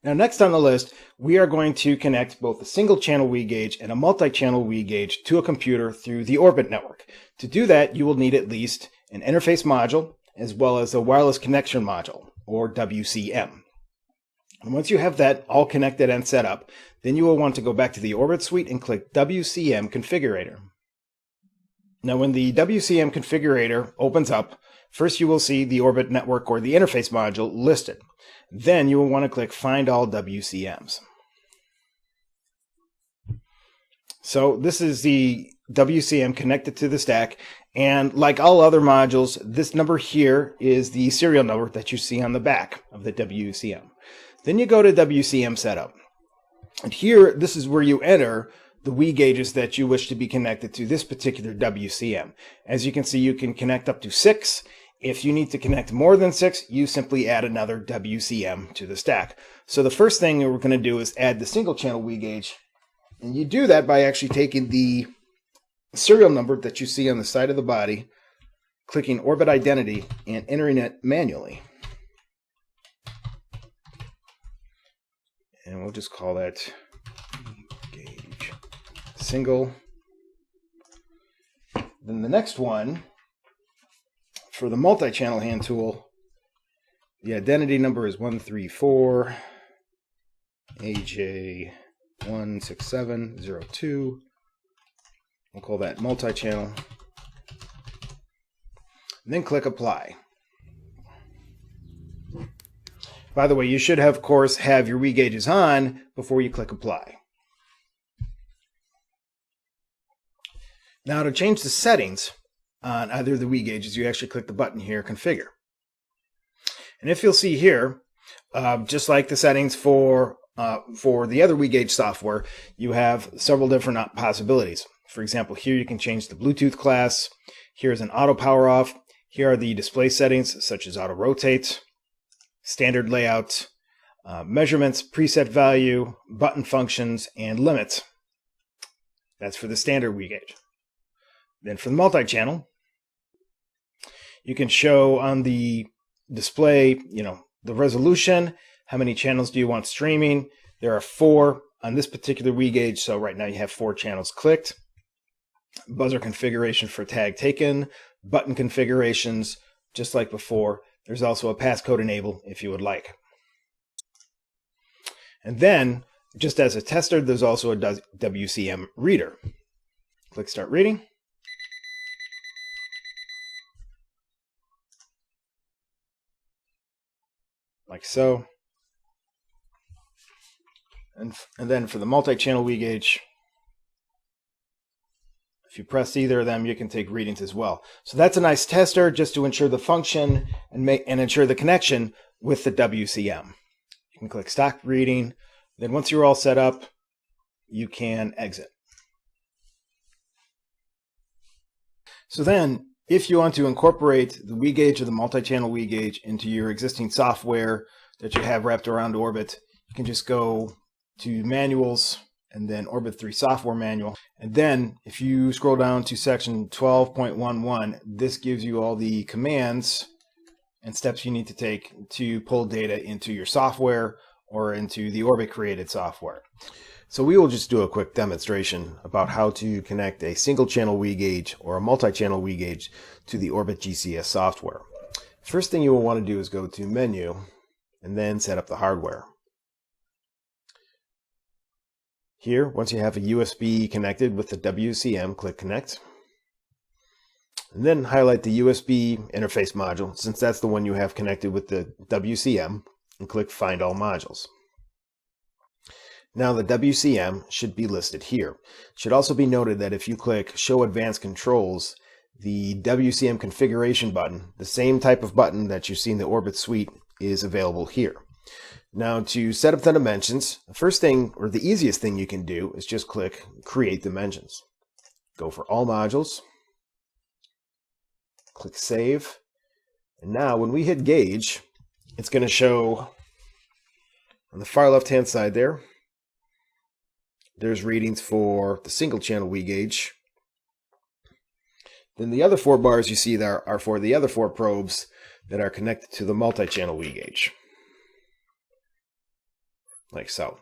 Now next on the list, we are going to connect both a single channel Wii gauge and a multi-channel Wii gauge to a computer through the Orbit network. To do that, you will need at least an interface module as well as a wireless connection module, or WCM. And once you have that all connected and set up, then you will want to go back to the Orbit suite and click WCM Configurator. Now when the WCM Configurator opens up, first you will see the Orbit network or the interface module listed. Then you will want to click Find All WCMs. So this is the WCM connected to the stack, and like all other modules, this number here is the serial number that you see on the back of the WCM. Then you go to WCM Setup. And here, this is where you enter the Wii gauges that you wish to be connected to this particular WCM. As you can see, you can connect up to 6. If you need to connect more than 6, you simply add another WCM to the stack. So the first thing we're going to do is add the single channel Wii gauge. And you do that by actually taking the serial number that you see on the side of the body, clicking Orbit Identity, and entering it manually. And we'll just call that gauge single. Then the next one, for the multi-channel hand tool, the identity number is 134 AJ16702. We'll call that multi-channel. And then click Apply. By the way, you should have, of course, have your Wii gauges on before you click Apply. Now to change the settings on either of the Wii gauges, you actually click the button here, Configure. And if you'll see here, just like the settings for the other Wii gauge software, you have several different possibilities. For example, here you can change the Bluetooth class. Here's an auto power off. Here are the display settings, such as auto rotate, standard layout, measurements, preset value, button functions, and limits. That's for the standard Wii gauge. Then for the multi-channel, you can show on the display, the resolution, how many channels do you want streaming. There are 4 on this particular Wii gauge, so right now you have 4 channels clicked. Buzzer configuration for tag taken, button configurations, just like before. There's also a passcode enable if you would like. And then, just as a tester, there's also a WCM reader. Click Start Reading. Like so. And then for the multi-channel Wii gauge, if you press either of them, you can take readings as well. So that's a nice tester just to ensure the function and ensure the connection with the WCM. You can click Stop Reading. Then once you're all set up, you can exit. So then, if you want to incorporate the Wii gauge or the multi-channel Wii gauge into your existing software that you have wrapped around Orbit, you can just go to Manuals, and then Orbit 3 Software Manual. And then if you scroll down to section 12.11, this gives you all the commands and steps you need to take to pull data into your software or into the Orbit created software. So we will just do a quick demonstration about how to connect a single channel Wii gauge or a multi-channel Wii gauge to the Orbit GCS software. First thing you will want to do is go to Menu and then set up the hardware. Here, once you have a USB connected with the WCM, click Connect. And then highlight the USB interface module, since that's the one you have connected with the WCM, and click Find All Modules. Now the WCM should be listed here. It should also be noted that if you click Show Advanced Controls, the WCM configuration button, the same type of button that you see in the Orbit suite, is available here. Now to set up the dimensions, the first thing, or the easiest thing you can do, is just click Create Dimensions. Go for All Modules, click Save, and now when we hit Gauge, it's going to show on the far left hand side there's readings for the single channel Wii gauge. Then the other 4 bars you see there are for the other 4 probes that are connected to the multi-channel Wii gauge. like so.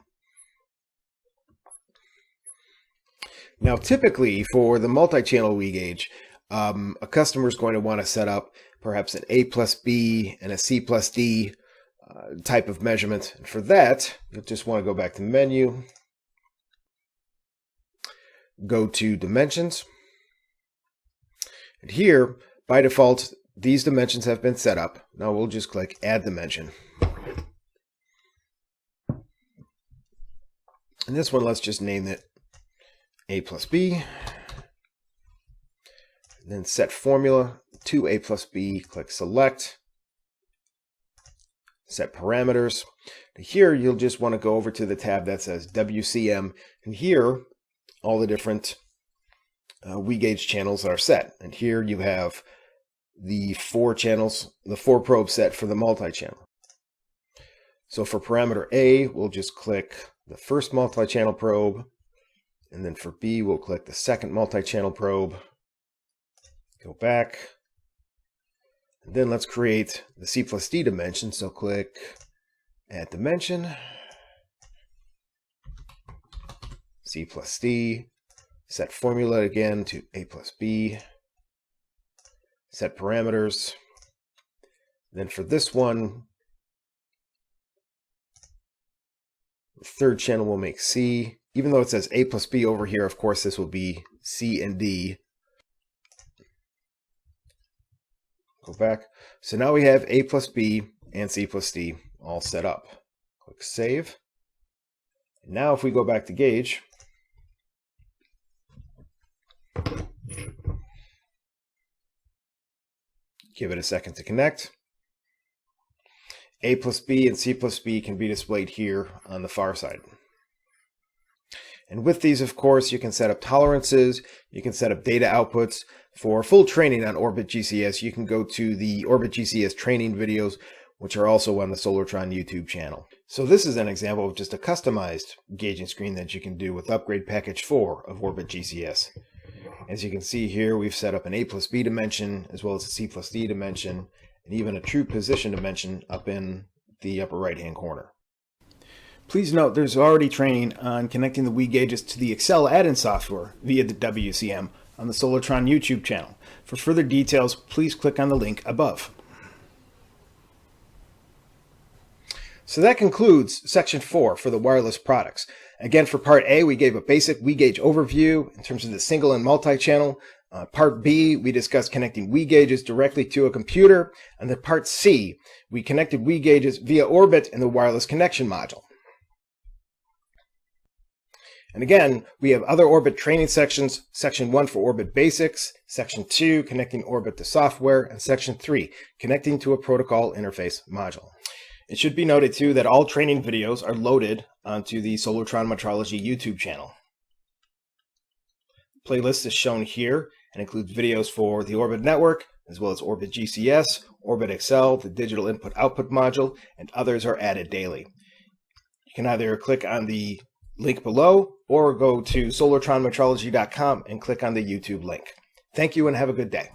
Now, typically for the multi-channel Wii gauge, a customer is going to want to set up perhaps an A plus B and a C plus D type of measurement. And for that, you'll just want to go back to the menu, go to Dimensions, and here, by default, these dimensions have been set up. Now we'll just click Add Dimension. And this one, let's just name it A plus B. And then set formula to A plus B, click Select. Set parameters. Here you'll just want to go over to the tab that says WCM, and here all the different Wii gauge channels are set. And here you have the 4 channels, the 4 probes set for the multi-channel. So for parameter A, we'll just click the first multi-channel probe, and then for B, we'll click the second multi-channel probe. Go back. And then let's create the C plus D dimension. So click Add Dimension, C plus D, set formula again to A plus B, set parameters. Then for this one, the third channel will make C. Even though it says A plus B over here, of course this will be C and D. Go back. So now we have A plus B and C plus D all set up. Click Save. Now if we go back to gauge, give it a second to connect. A plus B and C plus B can be displayed here on the far side. And with these, of course, you can set up tolerances, you can set up data outputs. For full training on Orbit GCS, you can go to the Orbit GCS training videos, which are also on the Solartron YouTube channel. So this is an example of just a customized gauging screen that you can do with Upgrade Package 4 of Orbit GCS. As you can see here, we've set up an A plus B dimension, as well as a C plus D dimension, and even a true position dimension up in the upper right-hand corner. Please note there's already training on connecting the Wii gauges to the Excel add-in software via the WCM on the Solartron YouTube channel. For further details, please click on the link above. So that concludes Section 4 for the wireless products. Again, for Part A, we gave a basic Wii gauge overview in terms of the single and multi-channel. Part B, we discussed connecting Wii gauges directly to a computer. And then Part C, we connected Wii gauges via Orbit and the wireless connection module. And again, we have other Orbit training sections, Section 1 for Orbit Basics, Section 2, connecting Orbit to software, and Section 3, connecting to a protocol interface module. It should be noted too that all training videos are loaded onto the Solartron Metrology YouTube channel. The playlist is shown here and includes videos for the Orbit Network, as well as Orbit GCS, Orbit Excel, the digital input-output module, and others are added daily. You can either click on the link below or go to solartronmetrology.com and click on the YouTube link. Thank you and have a good day.